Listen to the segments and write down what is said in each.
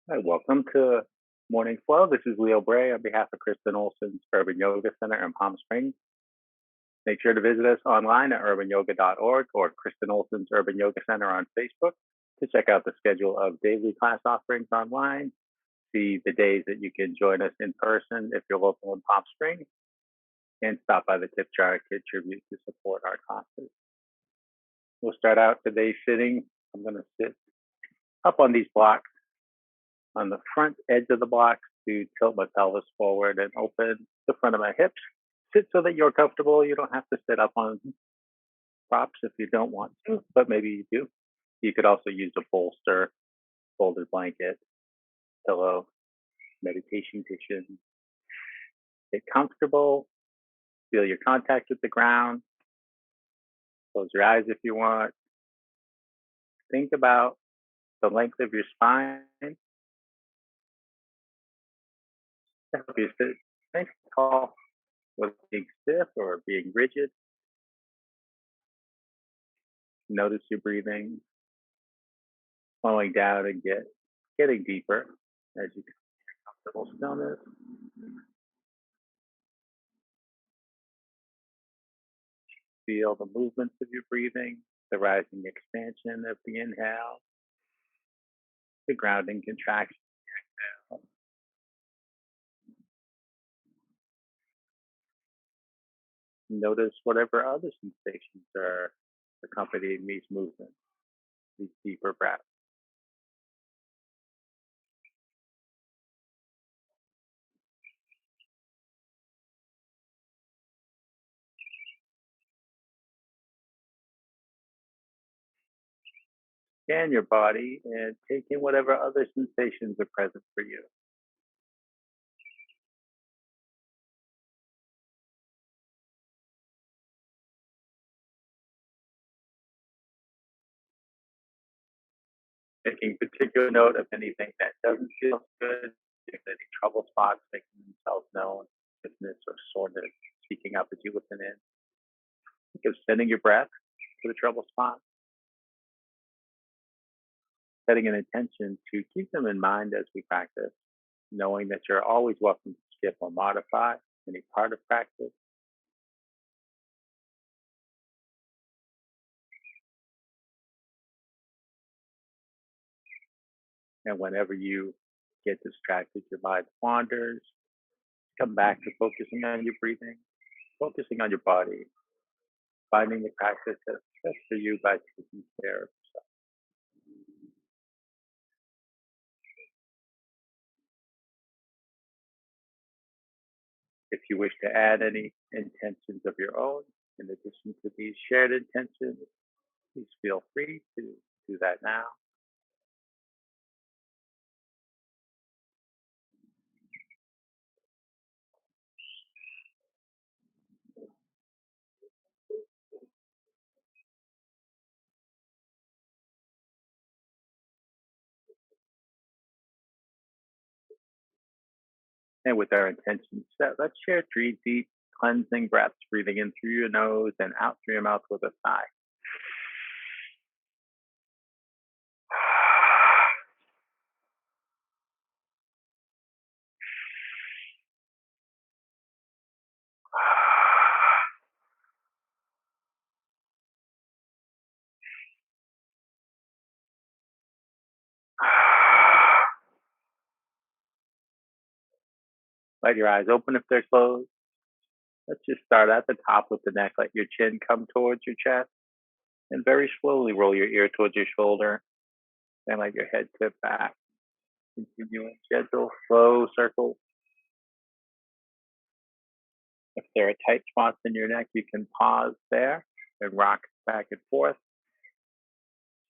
Hi, welcome to Morning Flow. This is Leo Bray on behalf of Kristen Olson's Urban Yoga Center in Palm Springs. Make sure to visit us online at urbanyoga.org or Kristen Olson's Urban Yoga Center on Facebook to check out the schedule of daily class offerings online, see the days that you can join us in person if you're local in Palm Springs, and stop by the Tip Jar Kid Tribute to support our classes. We'll start out today sitting. I'm going to sit up on these blocks on the front edge of the blocks to tilt my pelvis forward and open the front of my hips. Sit so that you're comfortable. You don't have to sit up on props if you don't want to, but maybe you do. You could also use a bolster, folded blanket, pillow, meditation cushion. Get comfortable. Feel your contact with the ground. Close your eyes if you want. Think about the length of your spine. Help you sit nice and tall with being stiff or being rigid. Notice your breathing slowing down and getting deeper as you comfortable stillness. Feel the movements of your breathing, the rising expansion of the inhale, the grounding contraction. Notice whatever other sensations are accompanying these movements, these deeper breaths. Scan your body and take in whatever other sensations are present for you. Taking particular note of anything that doesn't feel good, if any trouble spots making themselves known, stiffness or soreness speaking up as you listen in. Think of sending your breath to the trouble spot, setting an intention to keep them in mind as we practice, knowing that you're always welcome to skip or modify any part of practice. And whenever you get distracted, your mind wanders, come back to focusing on your breathing, focusing on your body, finding the practice that's best for you by taking care of yourself. If you wish to add any intentions of your own, in addition to these shared intentions, please feel free to do that now. And with our intentions set, let's share 3 deep cleansing breaths, breathing in through your nose and out through your mouth with a sigh. Let your eyes open if they're closed. Let's just start at the top with the neck. Let your chin come towards your chest and very slowly roll your ear towards your shoulder and let your head tip back. Continue in gentle, slow circles. If there are tight spots in your neck, you can pause there and rock back and forth.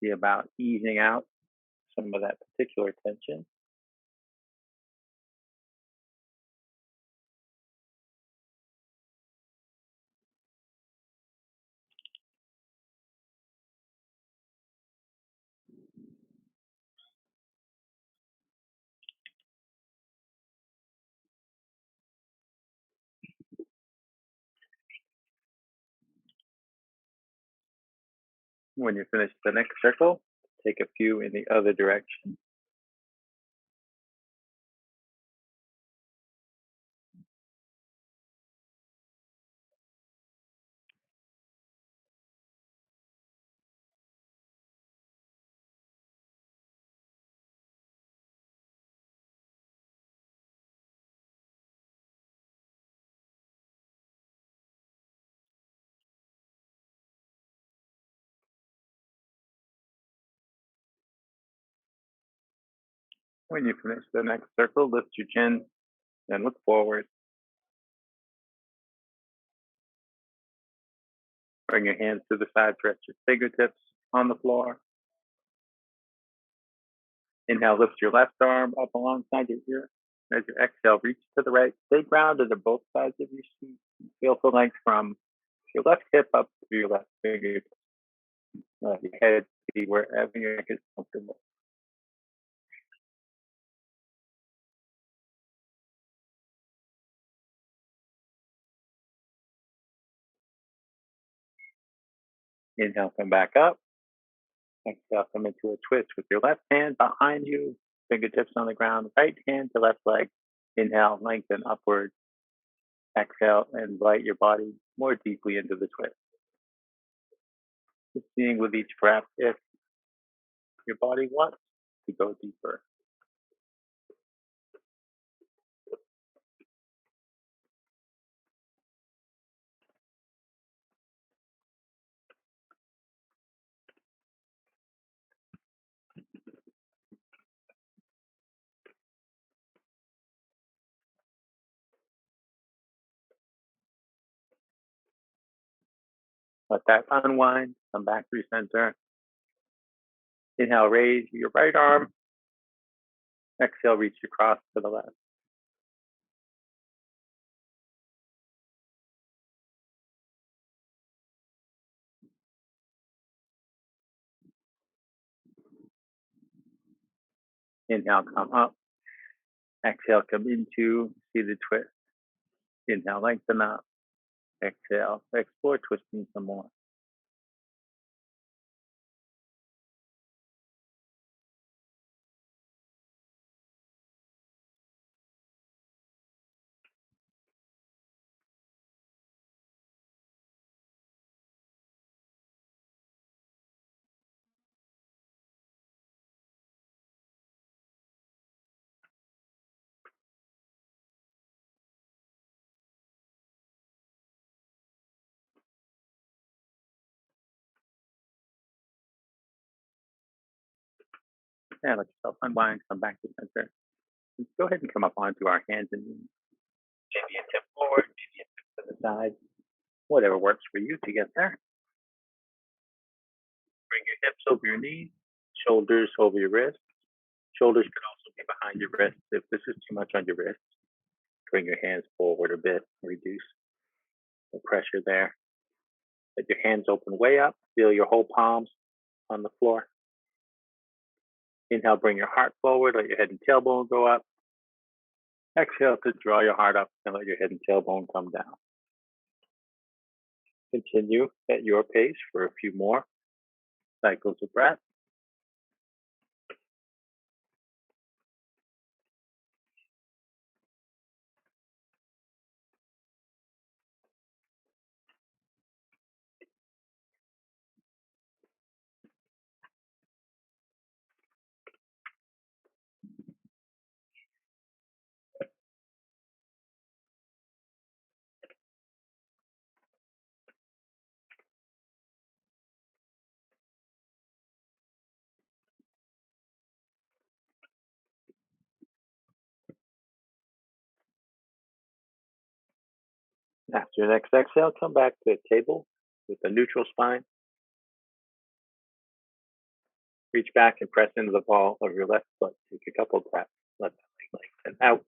See about easing out some of that particular tension. When you're finished the next circle, take a few in the other direction. When you finish the next circle, lift your chin and look forward. Bring your hands to the sides, rest your fingertips on the floor. Inhale, lift your left arm up alongside your ear. As you exhale, reach to the right. Stay grounded to both sides of your seat. Feel the length from your left hip up to your left fingertips. Let your head be wherever your neck is comfortable. Inhale, come back up. Exhale, come into a twist with your left hand behind you, fingertips on the ground, right hand to left leg. Inhale, lengthen upward. Exhale, invite your body more deeply into the twist. Just seeing with each breath if your body wants to go deeper. Let that unwind. Come back through center. Inhale, raise your right arm. Exhale, reach across to the left. Inhale, come up. Exhale, come into seated twist. Inhale, lengthen up. Exhale, explore twisting some more. And let yourself unwind, come back to center. And go ahead and come up onto our hands and knees. Maybe a tip forward, maybe a tip to the side. Whatever works for you to get there. Bring your hips over your knees, shoulders over your wrists. Shoulders can also be behind your wrists. If this is too much on your wrists, bring your hands forward a bit, reduce the pressure there. Let your hands open way up. Feel your whole palms on the floor. Inhale, bring your heart forward. Let your head and tailbone go up. Exhale to draw your heart up and let your head and tailbone come down. Continue at your pace for a few more cycles of breath. After your next exhale, come back to a table with a neutral spine. Reach back and press into the ball of your left foot. Take a couple of breaths. Let that leg lengthen out.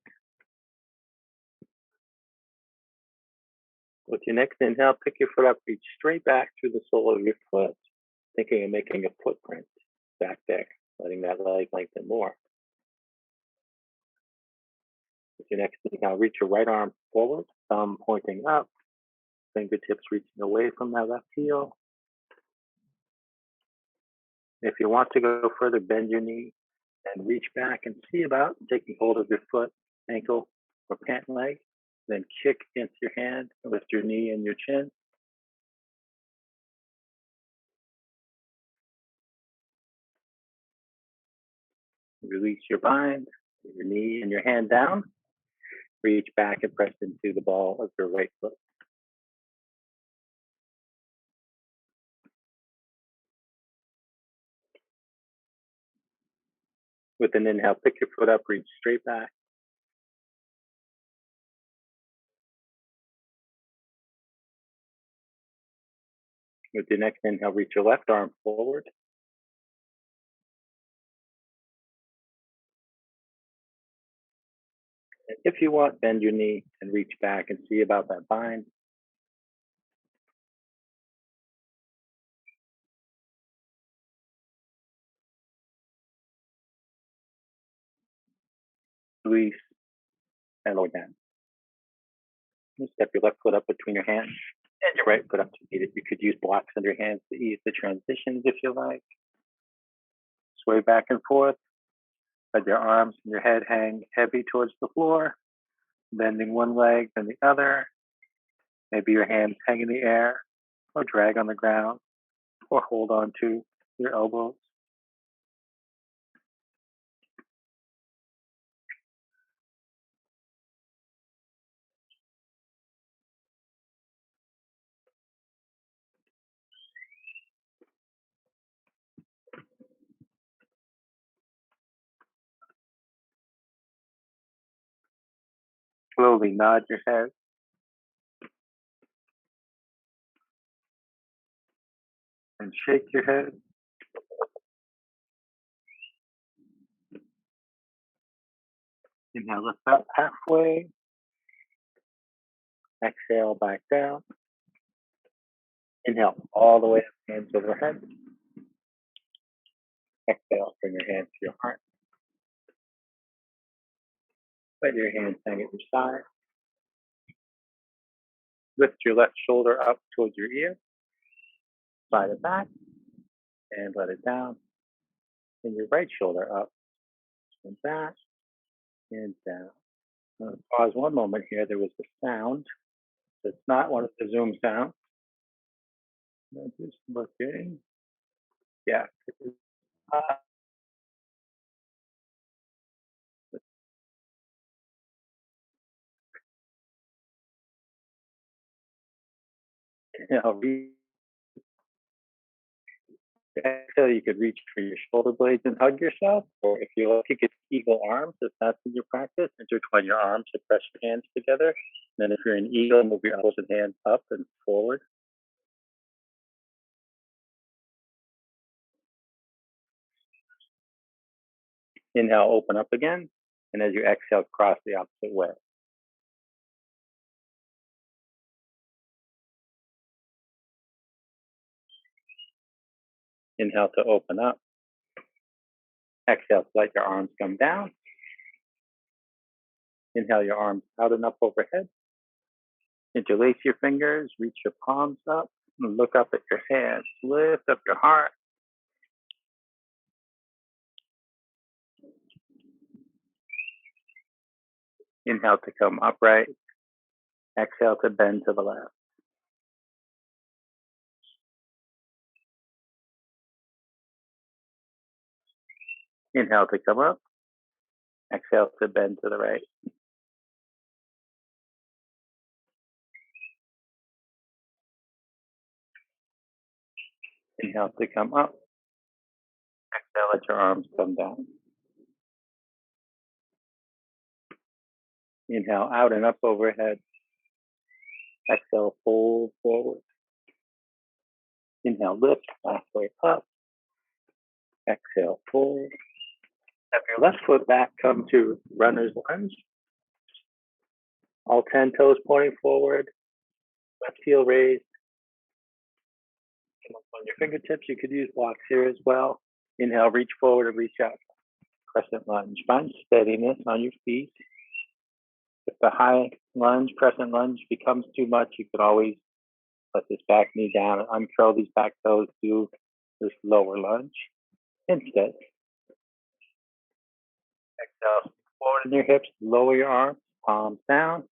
With your next inhale, pick your foot up, reach straight back through the sole of your foot, thinking of making a footprint back there, letting that leg lengthen more. With your next inhale, reach your right arm forward, thumb pointing up, fingertips reaching away from that left heel. If you want to go further, bend your knee and reach back and see about taking hold of your foot, ankle, or pant leg. Then kick against your hand, lift your knee and your chin. Release your bind, your knee and your hand down. Reach back and press into the ball of your right foot. With an inhale, pick your foot up, reach straight back. With your next inhale, reach your left arm forward. And if you want, bend your knee and reach back and see about that bind. Release and lower down. Step your left foot up between your hands and your right foot up to meet it. You could use blocks under your hands to ease the transitions if you like. Sway back and forth. Let your arms and your head hang heavy towards the floor, bending one leg then the other. Maybe your hands hang in the air or drag on the ground or hold on to your elbows. Slowly nod your head and shake your head. Inhale, lift up halfway. Exhale, back down. Inhale, all the way up, hands overhead. Exhale, bring your hands to your heart. Let your hands hang at your side. Lift your left shoulder up towards your ear. Slide it back and let it down. And your right shoulder up and back and down. Pause one moment here. There was a sound. It's not one of the Zoom sounds. Just looking. Yeah. Uh, exhale, you could reach for your shoulder blades and hug yourself, or if you like, you could eagle arms if that's in your practice. Intertwine your arms to press your hands together. Then, if you're in eagle, move your elbows and hands up and forward. Inhale, open up again, and as you exhale, cross the opposite way. Inhale to open up. Exhale to let your arms come down. Inhale your arms out and up overhead. Interlace your fingers, reach your palms up, and look up at your hands. Lift up your heart. Inhale to come upright. Exhale to bend to the left. Inhale to come up. Exhale to bend to the right. Inhale to come up. Exhale, let your arms come down. Inhale out and up overhead. Exhale, fold forward. Inhale, lift halfway up. Exhale, fold. Step your left foot back, come to runner's lunge. All 10 toes pointing forward. Left heel raised. Come up on your fingertips. You could use blocks here as well. Inhale, reach forward and reach out. Crescent lunge. Find steadiness on your feet. If the high lunge, crescent lunge becomes too much, you could always let this back knee down and uncurl these back toes to this lower lunge instead. Exhale, forward in your hips, lower your arms, palms down.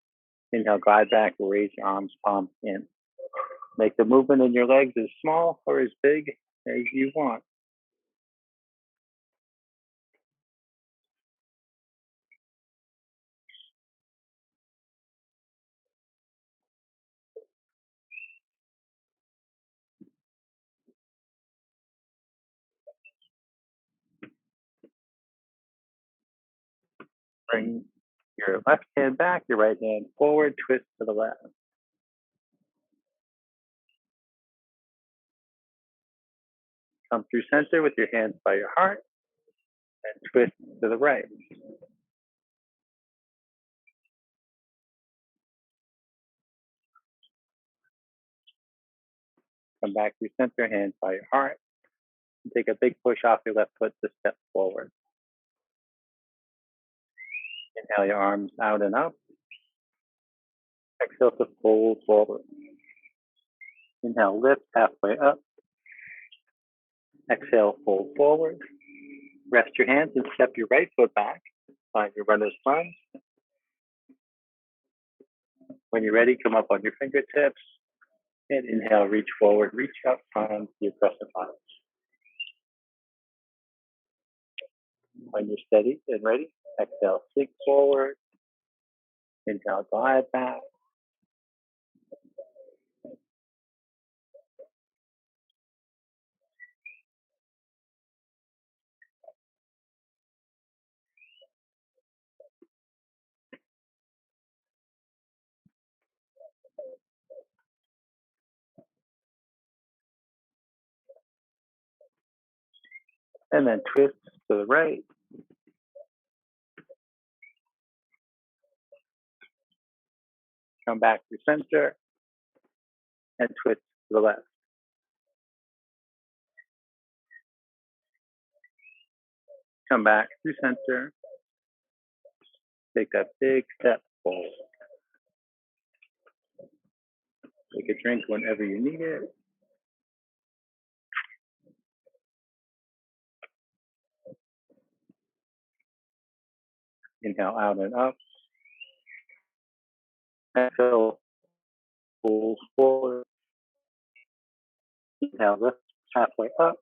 Inhale, glide back, raise your arms, palms in. Make the movement in your legs as small or as big as you want. Bring your left hand back, your right hand forward, twist to the left. Come through center with your hands by your heart and twist to the right. Come back through center, hands by your heart. And take a big push off your left foot to step forward. Inhale your arms out and up. Exhale to fold forward. Inhale, lift halfway up. Exhale, fold forward. Rest your hands and step your right foot back. Find your runner's lunge. When you're ready, come up on your fingertips. And inhale, reach forward, reach up onto your crescent lunge. When you're steady and ready, exhale, sink forward. Inhale, glide back. And then twist to the right. Come back to center and twist to the left. Come back to center. Take that big step forward. Take a drink whenever you need it. Inhale out and up. Exhale, pull forward. Inhale, lift halfway up.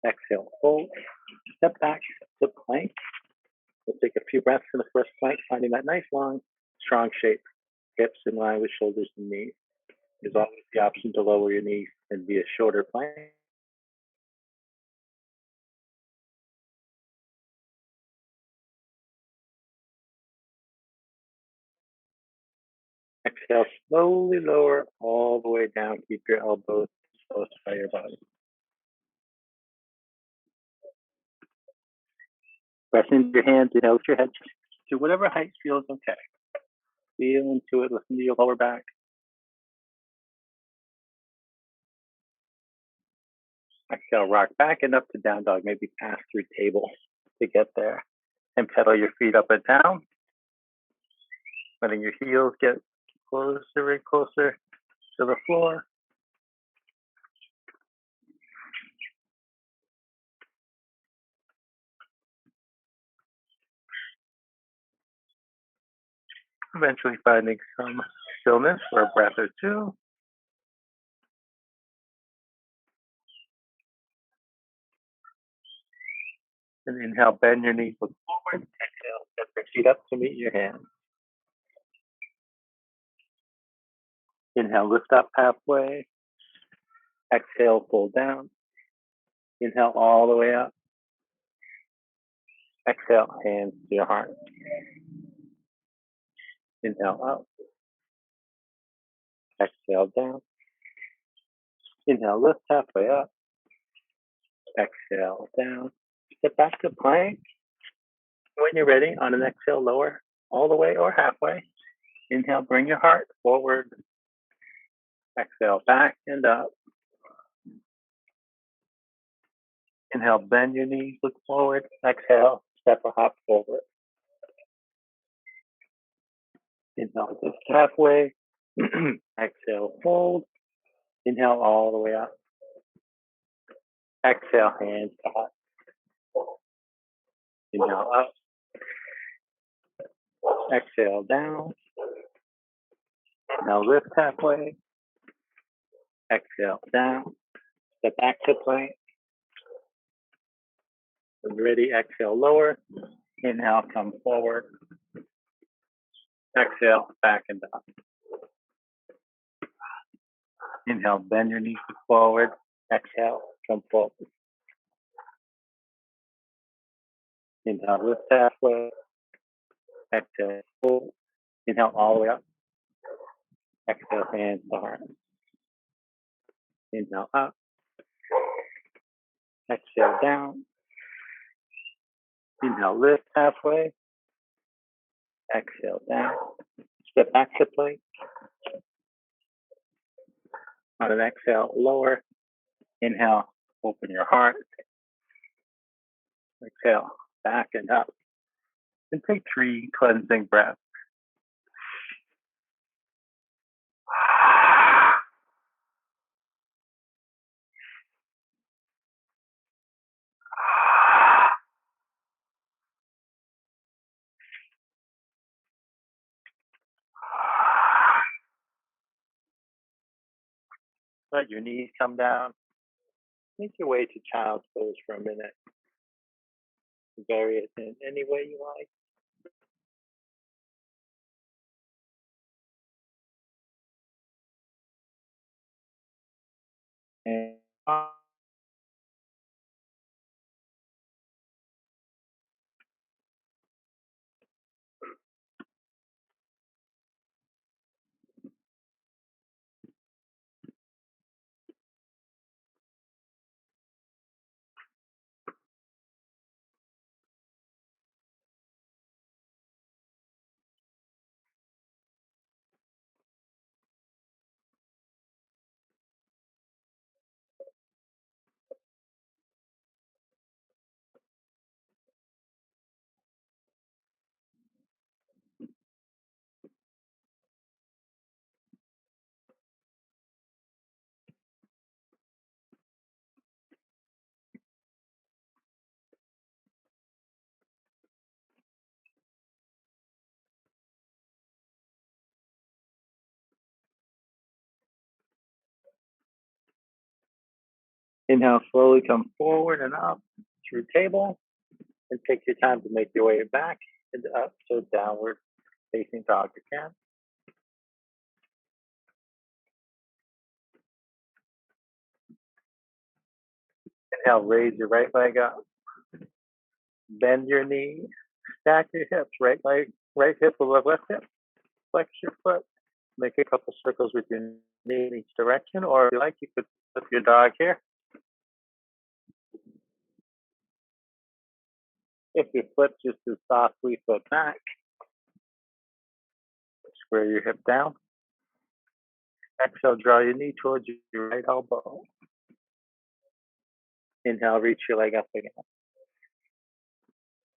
Exhale, fold. Step back to plank. We'll take a few breaths in the first plank, finding that nice, long, strong shape. Hips in line with shoulders and knees. There's always the option to lower your knees and be a shorter plank. Exhale, slowly lower all the way down. Keep your elbows close by your body. Press into your hands and out your head to whatever height feels okay. Feel into it, listen to your lower back. Exhale, rock back and up to down dog. Maybe pass through table to get there. And pedal your feet up and down. Letting your heels get closer and closer to the floor. Eventually finding some stillness for a breath or two. And inhale, bend your knees, look forward. Exhale, step your feet up to meet your hands. Inhale, lift up halfway. Exhale, fold down. Inhale all the way up. Exhale, hands to your heart. Inhale up. Exhale down. Inhale, lift halfway up. Exhale down. Step back to plank. When you're ready, on an exhale, lower all the way or halfway. Inhale, bring your heart forward. Exhale, back and up. Inhale, bend your knees, look forward. Exhale, step or hop forward. Inhale, lift halfway. Exhale, fold. Inhale all the way up. Exhale, hands to heart. Inhale up. Exhale down. Now lift halfway. Exhale down. Step back to plank. When you're ready, exhale lower. Inhale, come forward. Exhale, back and up. Inhale, bend your knees forward. Exhale, come forward. Inhale, lift halfway. Exhale, full. Inhale all the way up. Exhale, hands to heart. Inhale up. Exhale down. Inhale, lift halfway. Exhale down. Step back to plank. On an exhale, lower. Inhale, open your heart. Exhale, back and up. And take 3 cleansing breaths. Let your knees come down. Make your way to child's pose for a minute. Vary it in any way you like. And inhale, slowly come forward and up through table. And take your time to make your way back and up. So downward facing dog again. Inhale, raise your right leg up. Bend your knee. Stack your hips. Right hip above left hip. Flex your foot. Make a couple circles with your knee in each direction. Or if you like, you could flip your dog here. If you flip, just as softly foot back. Square your hip down. Exhale, draw your knee towards your right elbow. Inhale, reach your leg up again.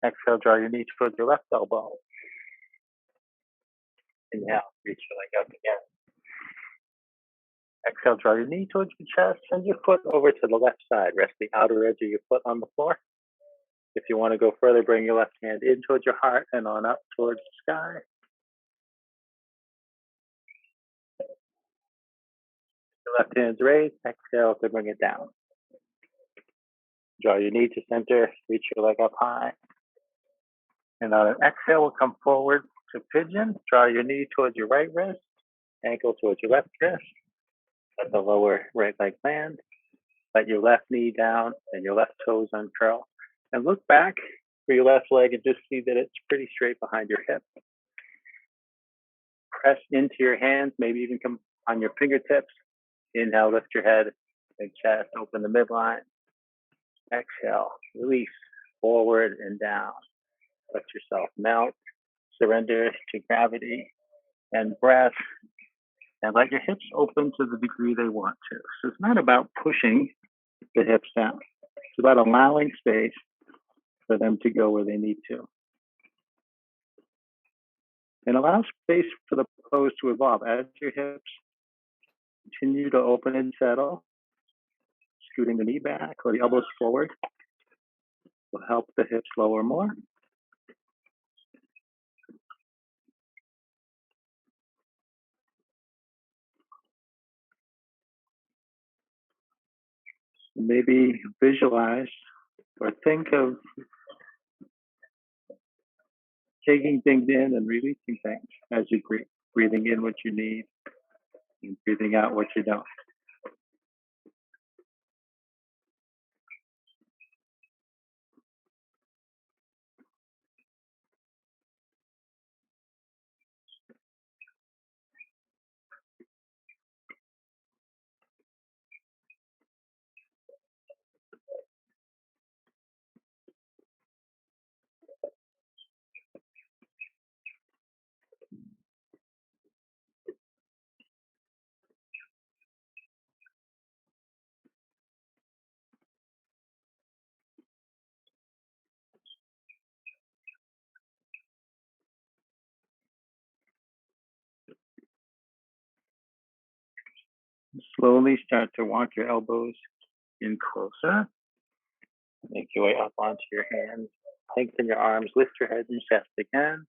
Exhale, draw your knee towards your left elbow. Inhale, reach your leg up again. Exhale, draw your knee towards your chest. Send your foot over to the left side. Rest the outer edge of your foot on the floor. If you want to go further, bring your left hand in towards your heart and on up towards the sky. Your left hand's raised. Exhale to bring it down. Draw your knee to center. Reach your leg up high. And on an exhale, we'll come forward to pigeon. Draw your knee towards your right wrist. Ankle towards your left wrist. Let the lower right leg land. Let your left knee down and your left toes uncurl. And look back for your left leg and just see that it's pretty straight behind your hip. Press into your hands, maybe even come on your fingertips. Inhale, lift your head and chest, open the midline. Exhale, release forward and down. Let yourself melt, surrender to gravity and breath, and let your hips open to the degree they want to. So it's not about pushing the hips down. It's about allowing space for them to go where they need to. And allow space for the pose to evolve. As your hips continue to open and settle, scooting the knee back or the elbows forward will help the hips lower more. Maybe visualize or think of taking things in and releasing things as you breathe, breathing in what you need and breathing out what you don't. Slowly start to walk your elbows in closer. Make your way up onto your hands. Lengthen your arms, lift your head and chest again.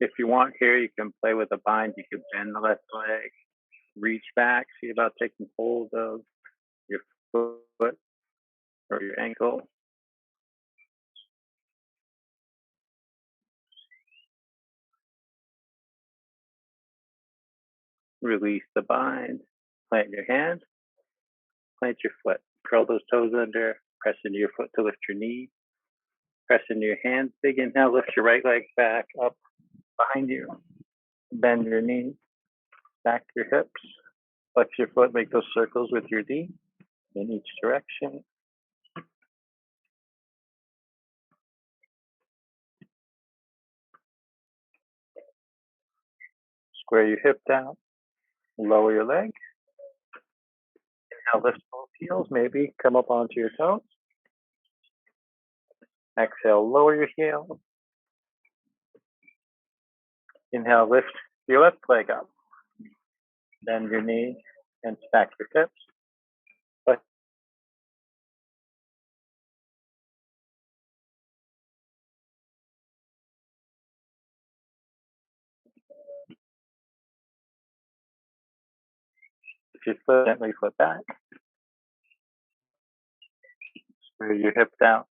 If you want here, you can play with a bind. You can bend the left leg, reach back, see about taking hold of your foot or your ankle. Release the bind. Plant your hand, plant your foot. Curl those toes under, press into your foot to lift your knee. Press into your hands. Big inhale, lift your right leg back up behind you. Bend your knee, back your hips. Flex your foot, make those circles with your knee in each direction. Square your hip down, lower your leg. Inhale, lift both heels, maybe come up onto your toes. Exhale, lower your heel. Inhale, lift your left leg up. Bend your knee and stack your hips. But if your foot gently flip back, square your hip down.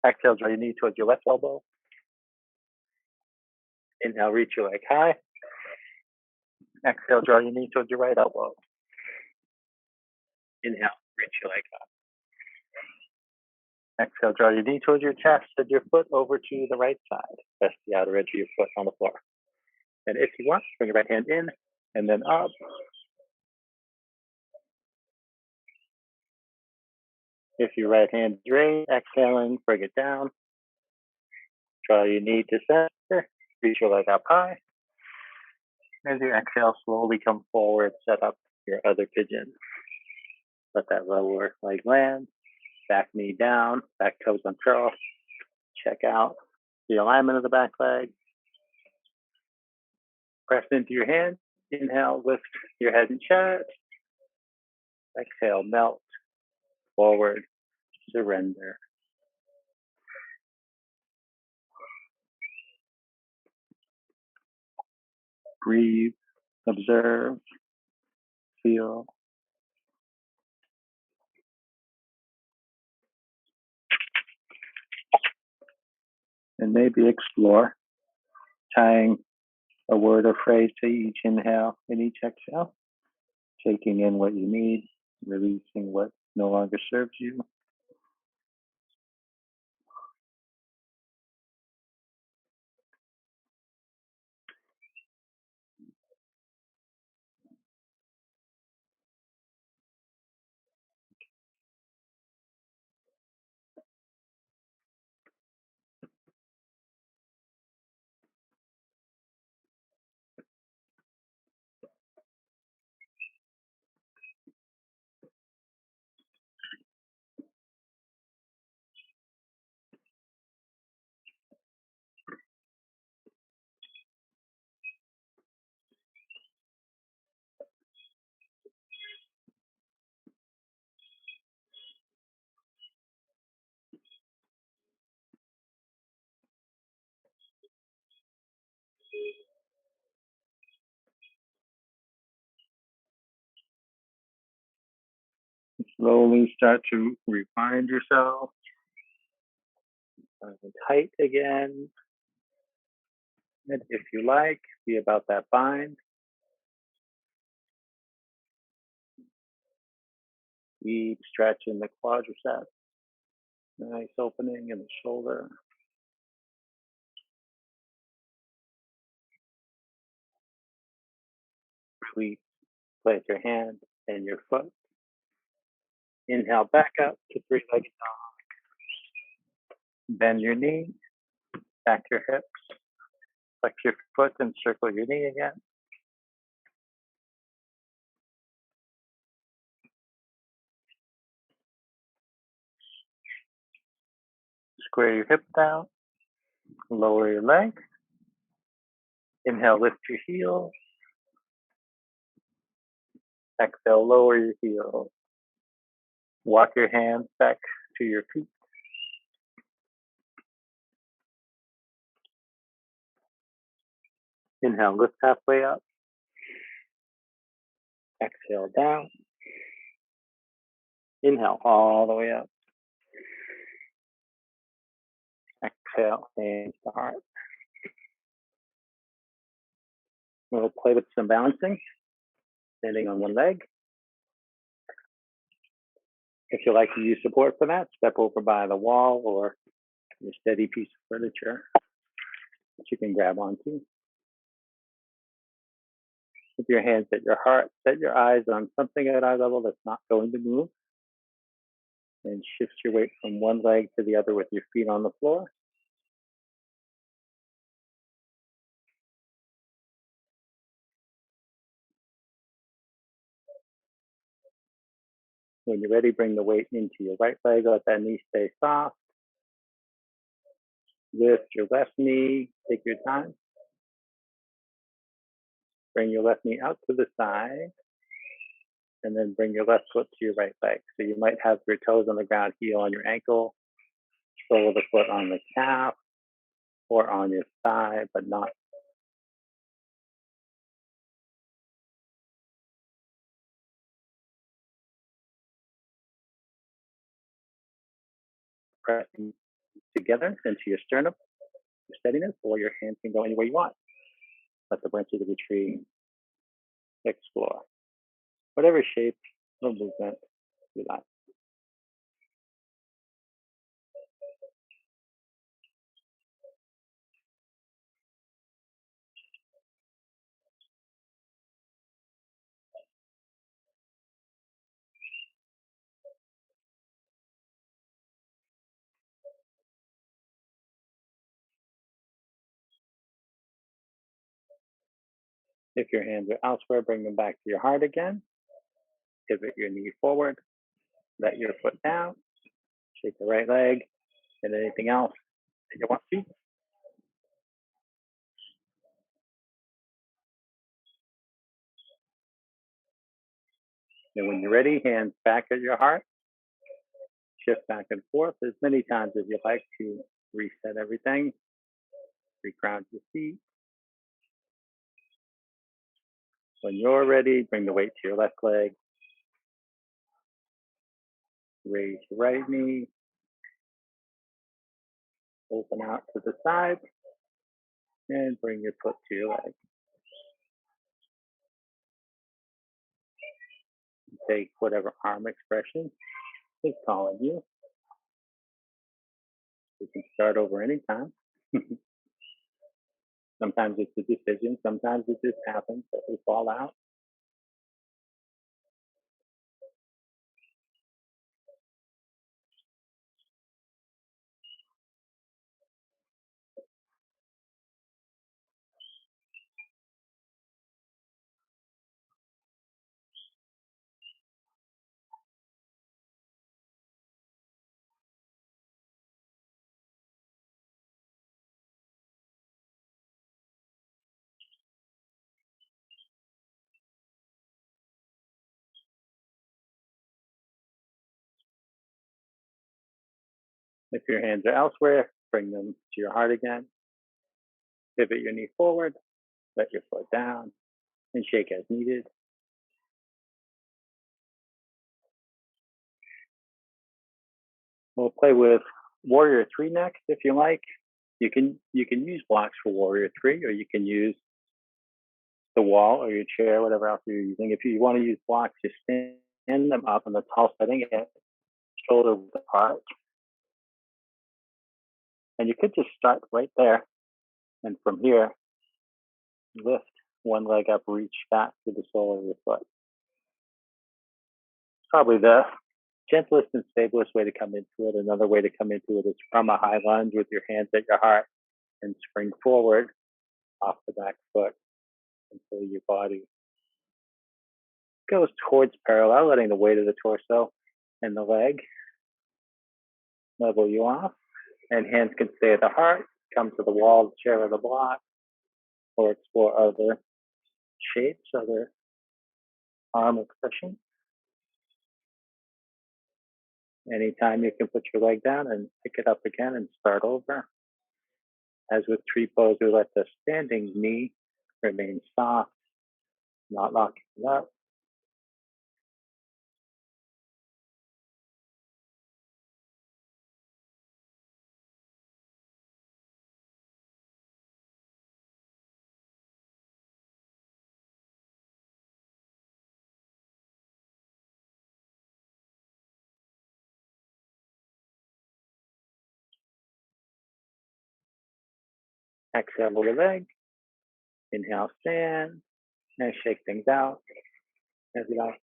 Exhale, draw your knee towards your left elbow. Inhale, reach your leg high. Exhale, draw your knee towards your right elbow. Inhale, reach your leg high. Exhale, draw your knee towards your chest and your foot over to the right side. Press the outer edge of your foot on the floor. And if you want, bring your right hand in and then up. If your right hand is raised, exhaling, bring it down. Draw your knee to center. Reach your leg up high. As you exhale, slowly come forward, set up your other pigeon. Let that lower leg land. Back knee down, back toes uncurl. Check out the alignment of the back leg. Press into your hand. Inhale, lift your head and chest. Exhale, melt forward, surrender. Breathe, observe, feel. And maybe explore tying a word or phrase to each inhale and each exhale, taking in what you need, releasing what no longer serves you. Slowly start to remind yourself, tight again. And if you like, be about that bind. Keep stretching the quadriceps. Nice opening in the shoulder. Release. Place your hand and your foot. Inhale back up to three-legged dog. Bend your knee, back your hips. Flex your foot and circle your knee again. Square your hip down. Lower your leg. Inhale, lift your heels. Exhale, lower your heels. Walk your hands back to your feet. Inhale, lift halfway up. Exhale, down. Inhale, all the way up. Exhale, hands to heart. We'll play with some balancing, standing on one leg. If you like to use support for that, step over by the wall or your steady piece of furniture that you can grab onto. With your hands at your heart, set your eyes on something at eye level that's not going to move. And shift your weight from one leg to the other with your feet on the floor. When you're ready, bring the weight into your right leg. Let that knee stay soft. Lift your left knee. Take your time. Bring your left knee out to the side. And then bring your left foot to your right leg. So you might have your toes on the ground, heel on your ankle, sole of the foot on the calf, or on your thigh, but not pressing together into your sternum, your steadiness, or your hands can go anywhere you want. Let the branches of the tree explore. Whatever shape or movement you like. If your hands are elsewhere, bring them back to your heart again. Pivot your knee forward. Let your foot down. Shake the right leg. And anything else that you want to. And when you're ready, hands back at your heart. Shift back and forth as many times as you like to reset everything. Reground your feet. When you're ready, bring the weight to your left leg. Raise your right knee. Open out to the side. And bring your foot to your leg. Take whatever arm expression is calling you. You can start over anytime. Sometimes it's a decision. Sometimes it just happens that we fall out. If your hands are elsewhere, bring them to your heart again. Pivot your knee forward, let your foot down, and shake as needed. We'll play with Warrior 3 next if you like. You can use blocks for Warrior 3, or you can use the wall or your chair, whatever else you're using. If you want to use blocks, just stand them up in the tall setting at shoulder width apart. And you could just start right there. And from here, lift one leg up, reach back to the sole of your foot. Probably the gentlest and stablest way to come into it. Another way to come into it is from a high lunge with your hands at your heart and spring forward off the back foot until your body goes towards parallel, letting the weight of the torso and the leg level you off. And hands can stay at the heart, come to the wall, the chair, or the block, or explore other shapes, other arm extension. Anytime you can put your leg down and pick it up again and start over. As with tree pose, we let the standing knee remain soft, not locking it up. Exhale, move the leg. Inhale, stand, and shake things out as you like.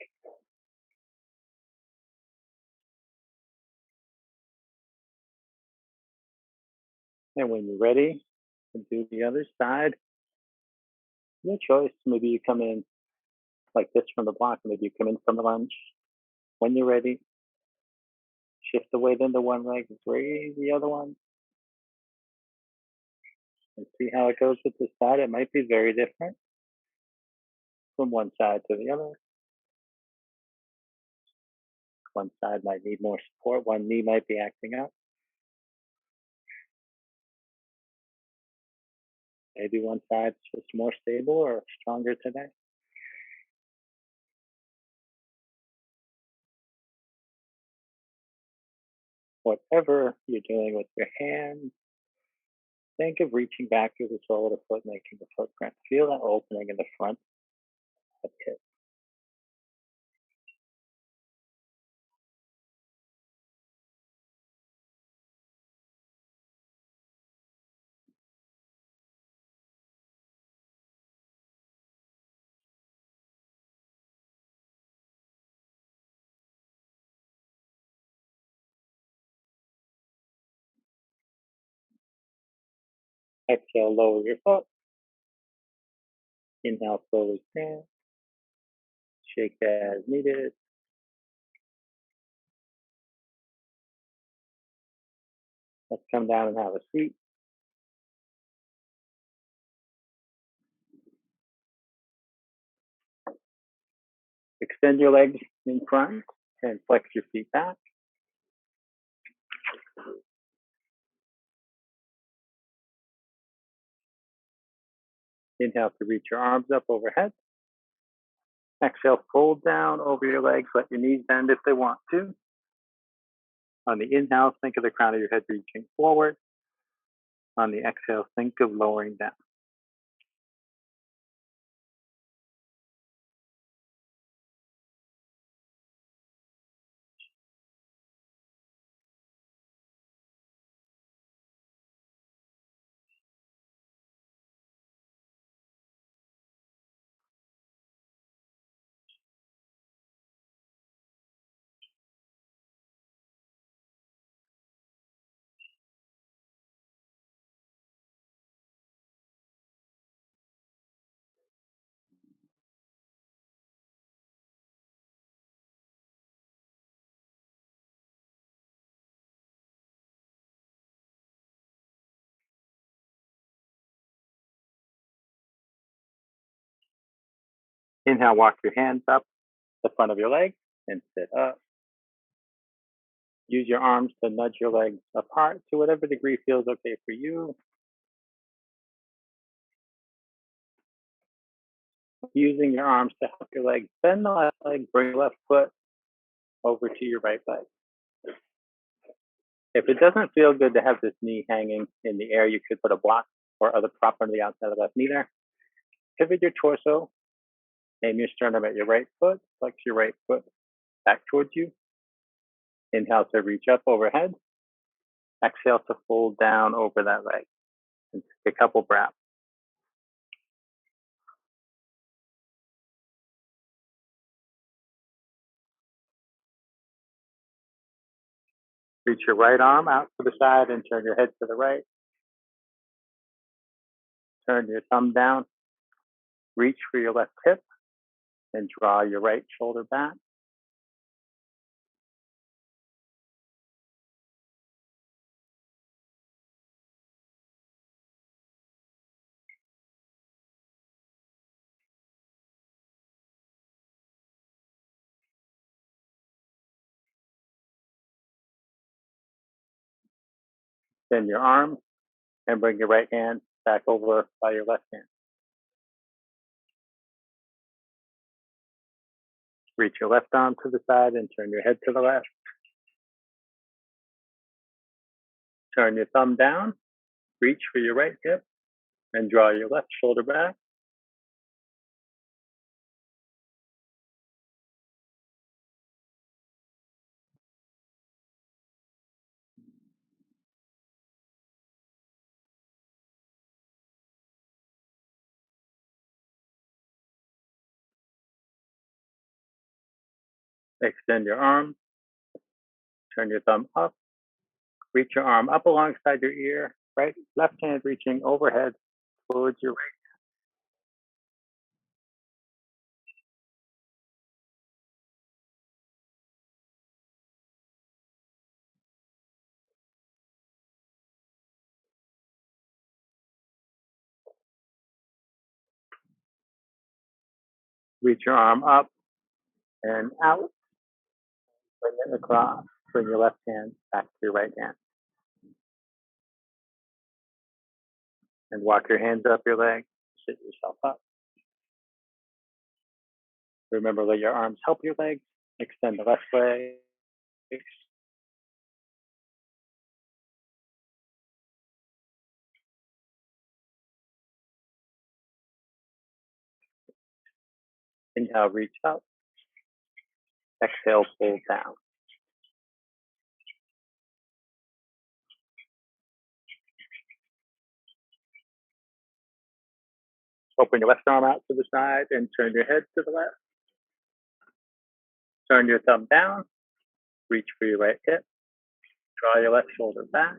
And when you're ready to do the other side, your choice. Maybe you come in like this from the block, maybe you come in from the lunge. When you're ready, shift the weight into one leg, raise the other one, and see how it goes with this side. It might be very different from one side to the other. One side might need more support, one knee might be acting up. Maybe one side's just more stable or stronger today. Whatever you're doing with your hands, think of reaching back through the sole of the foot, making the footprint. Feel that opening in the front of the hip. Exhale, lower your foot. Inhale, slowly stand. Shake as needed. Let's come down and have a seat. Extend your legs in front and flex your feet back. Inhale to reach your arms up overhead. Exhale, fold down over your legs. Let your knees bend if they want to. On the inhale, think of the crown of your head reaching forward. On the exhale, think of lowering down. Inhale, walk your hands up the front of your legs and sit up. Use your arms to nudge your legs apart to whatever degree feels okay for you. Using your arms to help your legs bend the left leg, bring your left foot over to your right leg. If it doesn't feel good to have this knee hanging in the air, you could put a block or other prop on the outside of the left knee there. Pivot your torso, aim your sternum at your right foot, flex your right foot back towards you. Inhale to reach up overhead. Exhale to fold down over that leg. And take a couple breaths. Reach your right arm out to the side and turn your head to the right. Turn your thumb down. Reach for your left hip and draw your right shoulder back. Extend your arms and bring your right hand back over by your left hand. Reach your left arm to the side and turn your head to the left. Turn your thumb down, reach for your right hip, and draw your left shoulder back. Extend your arm, turn your thumb up, reach your arm up alongside your ear, left hand reaching overhead towards your right. Reach your arm up and out, bring it across, bring your left hand back to your right hand. And walk your hands up your leg, sit yourself up. Remember, let your arms help your legs, extend the left leg. Inhale, reach up. Exhale, pull down. Open your left arm out to the side and turn your head to the left. Turn your thumb down, reach for your right hip, draw your left shoulder back.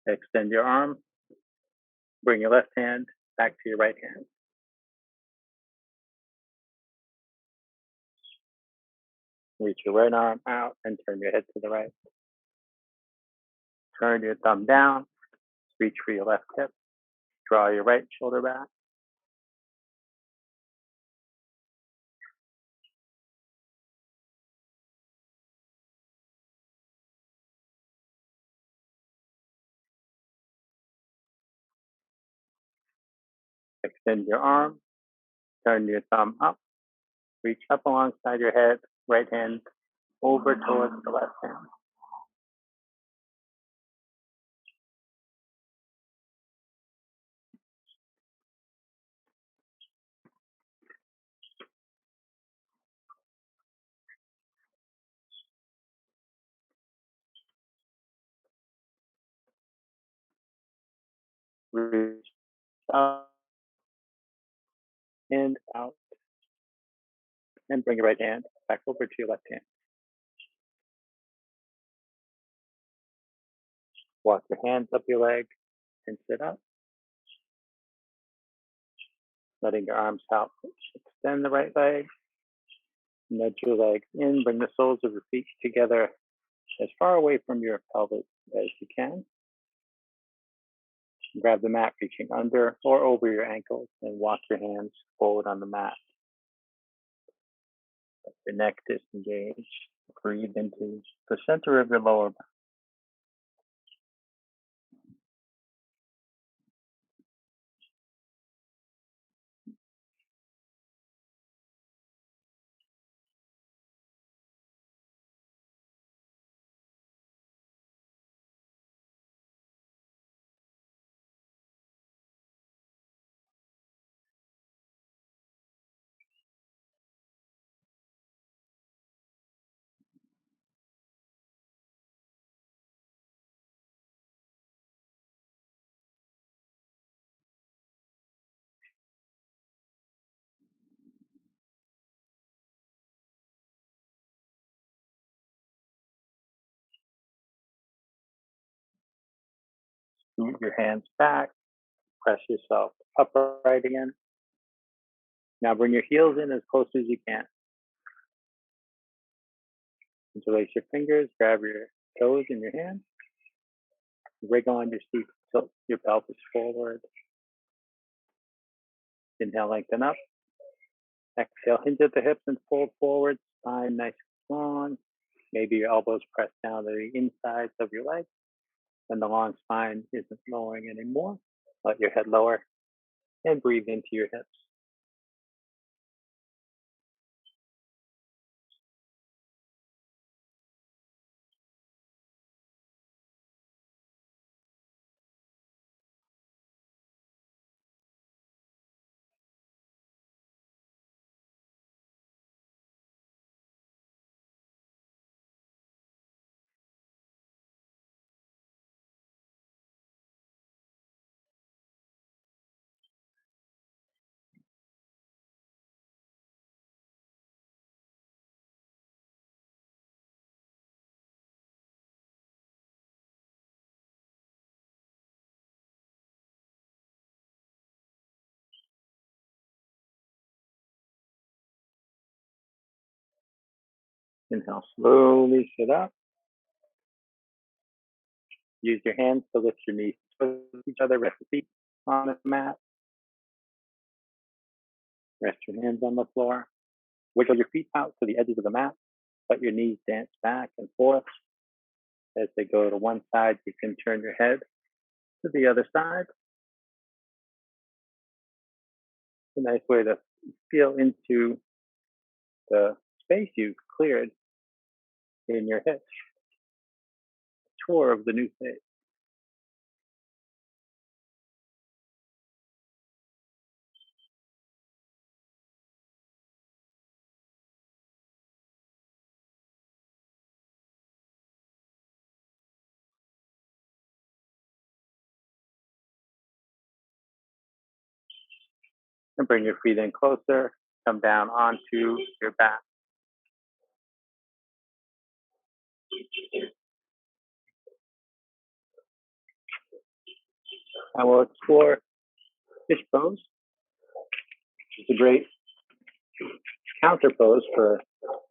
Extend your arm, bring your left hand back to your right hand. Reach your right arm out and turn your head to the right. Turn your thumb down, reach for your left hip, draw your right shoulder back. Extend your arm, turn your thumb up, reach up alongside your head, right hand over towards the left hand. Reach up and out, and bring your right hand back over to your left hand. Walk your hands up your leg and sit up. Letting your arms out. Extend the right leg. Nudge your legs in. Bring the soles of your feet together as far away from your pelvis as you can. Grab the mat, reaching under or over your ankles, and walk your hands forward on the mat. Let your neck disengage. Breathe into the center of your lower back. Scoot your hands back. Press yourself upright again. Now bring your heels in as close as you can. Interlace your fingers, grab your toes in your hand. Wriggle on your seat, tilt your pelvis forward. Inhale, lengthen up. Exhale, hinge at the hips and fold forward. Spine nice and long. Maybe your elbows press down to the insides of your legs. And the long spine isn't lowering anymore. Let your head lower and breathe into your hips. Inhale, slowly sit up. Use your hands to lift your knees towards each other. Rest the feet on the mat. Rest your hands on the floor. Wiggle your feet out to the edges of the mat. Let your knees dance back and forth. As they go to one side, you can turn your head to the other side. It's a nice way to feel into the space you've cleared in your hips. Tour of the new space. And bring your feet in closer. Come down onto your back. And we'll explore fish pose. It's a great counter pose for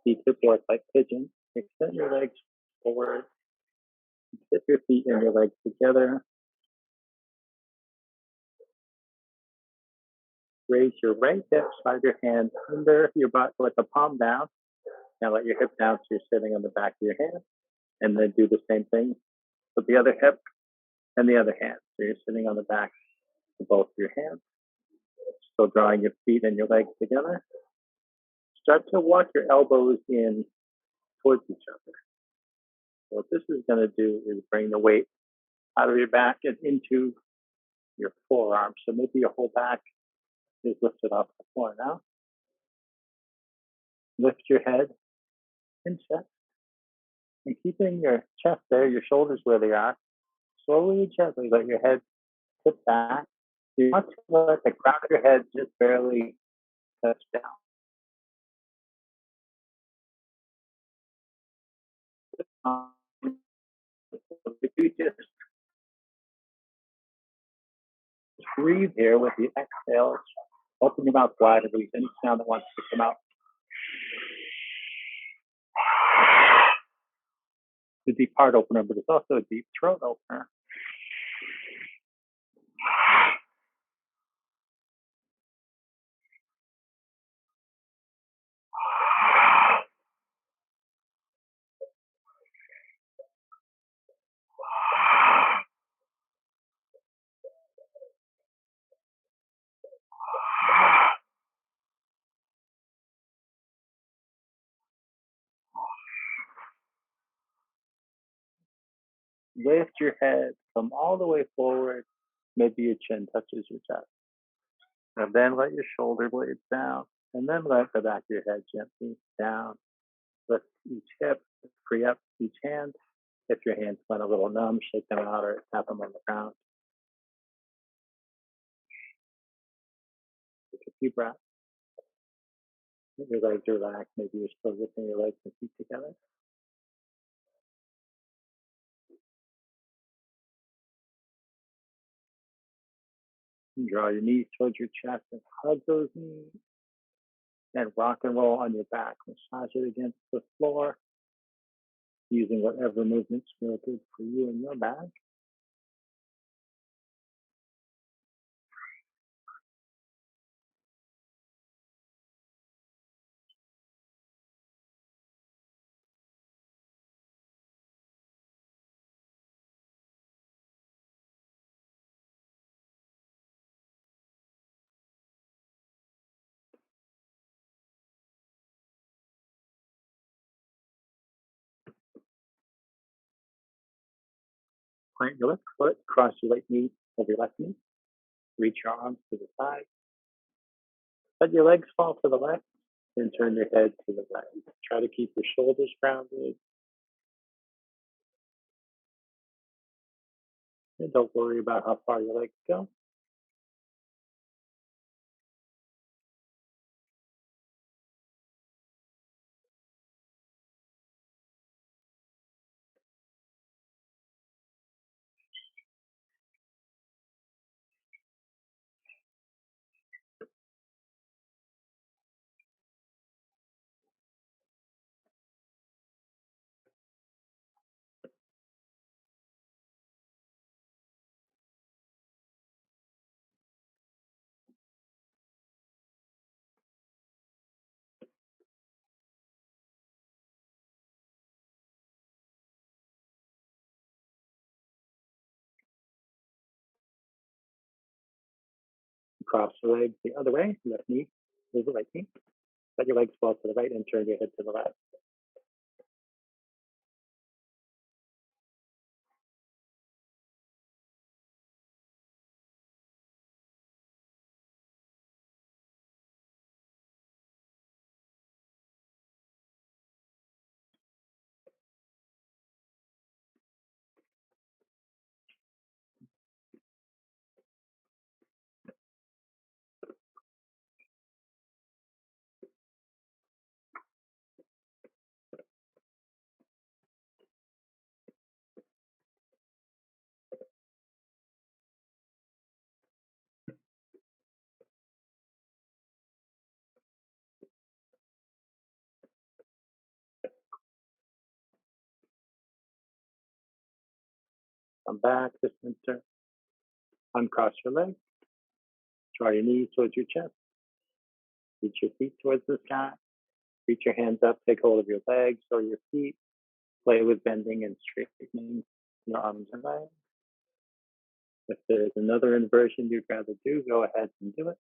deep hip work like pigeon. Extend your legs forward. Sit your feet and your legs together. Raise your right hip, slide your hand under your butt with the palm down. Now let your hip down so you're sitting on the back of your hand. And then do the same thing with the other hip and the other hand. So you're sitting on the back of both your hands. Still drawing your feet and your legs together. Start to walk your elbows in towards each other. So what this is going to do is bring the weight out of your back and into your forearm. So maybe your whole back is lifted off the floor now. Lift your head and chest. And keeping your chest there, your shoulders where they are, slowly and gently let your head tip back. You want to let the crown of your head just barely touch down. If you just breathe here with the exhale, open your mouth wide and release any sound that wants to come out. It's a deep heart opener, but it's also a deep throat opener. Lift your head, come all the way forward. Maybe your chin touches your chest. And then let your shoulder blades down. And then let the back of your head gently down. Lift each hip, free up each hand. If your hands went a little numb, shake them out or tap them on the ground. Take a few breaths. Let your legs relax. Maybe you're still lifting your legs and feet together. And draw your knees towards your chest and hug those knees. And rock and roll on your back. Massage it against the floor. using whatever movements feel good for you and your back. Plant your left foot, cross your right knee over your left knee, reach your arms to the side, let your legs fall to the left, and turn your head to the right. Try to keep your shoulders grounded, and don't worry about how far your legs go. Cross your legs the other way, left knee over right knee. Let your legs fall to the right and turn your head to the left. Come back to center. Uncross your legs. Draw your knees towards your chest. Reach your feet towards the sky. Reach your hands up. Take hold of your legs or your feet. Play with bending and straightening your arms and legs. If there's another inversion you'd rather do, go ahead and do it.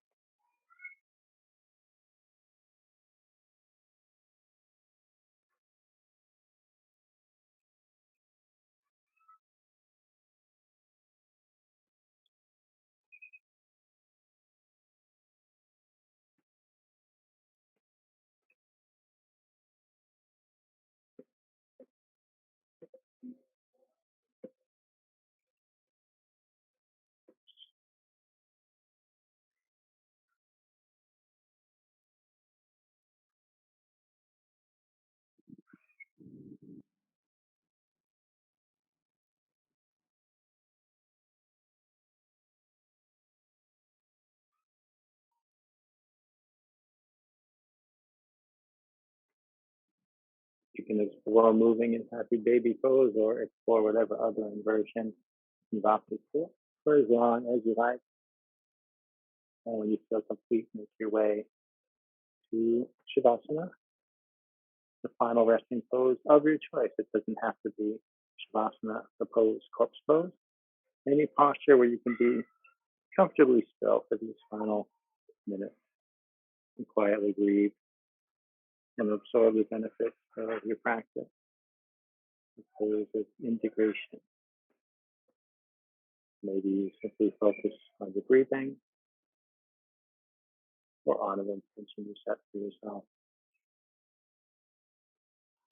You can explore moving in happy baby pose or explore whatever other inversion you've opted for as long as you like. And when you feel complete, make your way to Shavasana, the final resting pose of your choice. It doesn't have to be Shavasana, the pose, corpse pose. Any posture where you can be comfortably still for these final minutes and quietly breathe and absorb the benefits of your practice. The pose of integration. Maybe you simply focus on your breathing or on an intention you set for yourself,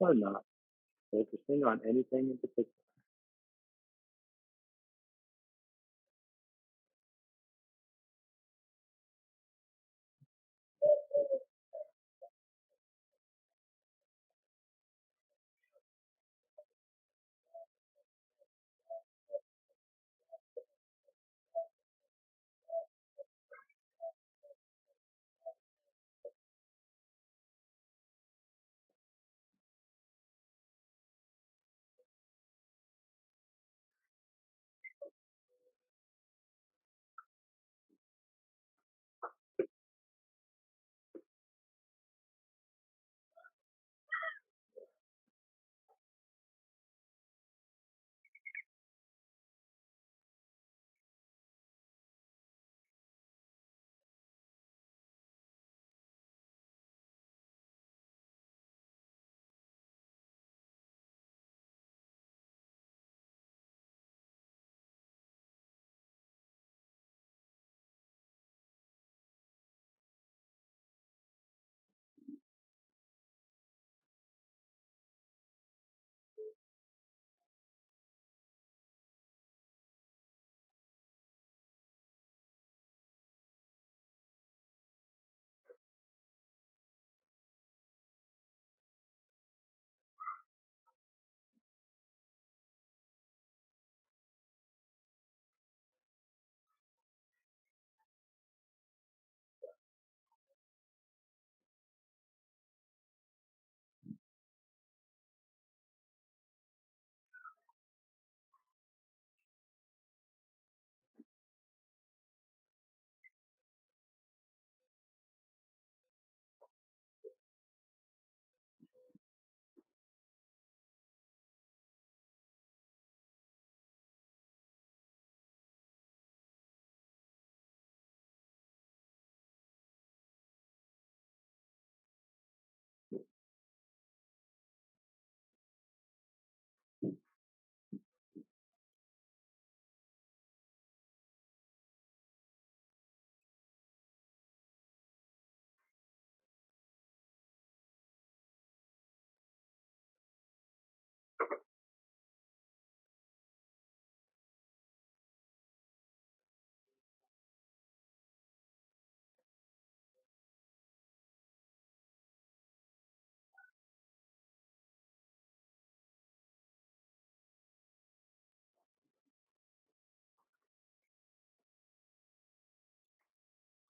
or not, focusing on anything in particular.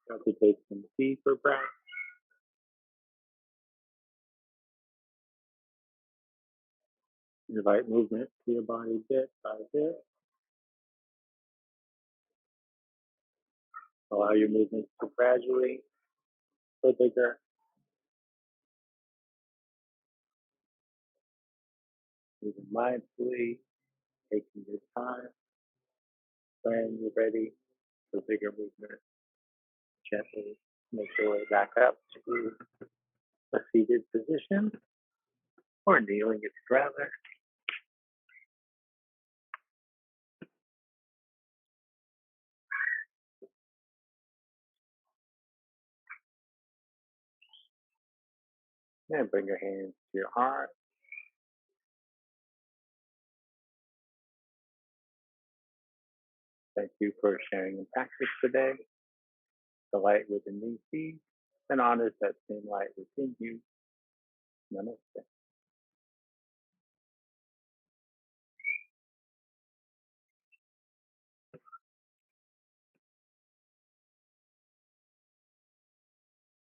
Start to take some deeper breaths. Invite movement to your body bit by bit. Allow your movements to gradually go bigger. Moving mindfully, taking your time. When you're ready for bigger movement, gently make your way back up to a seated position or kneeling if you'd rather. And bring your hands to your heart. Thank you for sharing in practice today. The light within me sees and honors that same light within you. Namaste.